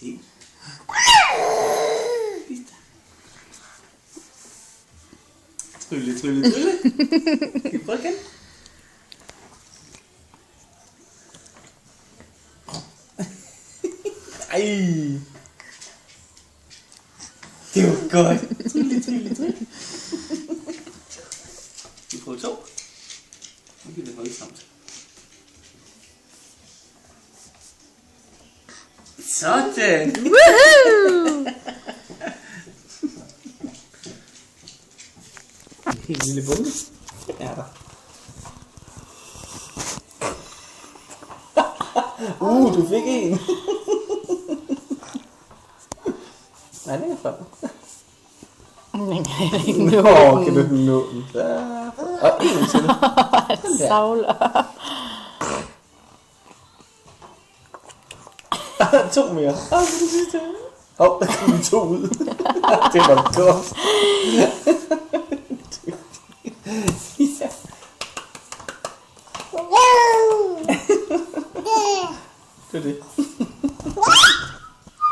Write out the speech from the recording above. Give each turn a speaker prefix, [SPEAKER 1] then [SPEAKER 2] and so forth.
[SPEAKER 1] Se. Trylle, trylle, trylle. Skal vi prøve igen? Ej. Det var godt. Trylle, trylle, trylle. Skal vi prøve 2? Nu bliver det voldsomt. Sådan!
[SPEAKER 2] Woohoo!
[SPEAKER 1] En helt lille bunke er der. Du fik en. Nej, den er frem.
[SPEAKER 2] Den kan jeg ikke nå.
[SPEAKER 1] Kan du nå den? Og en til.
[SPEAKER 2] Savler.
[SPEAKER 1] 2 mere. Det sidste. Der kom 2 ud. Det var godt. Det er det.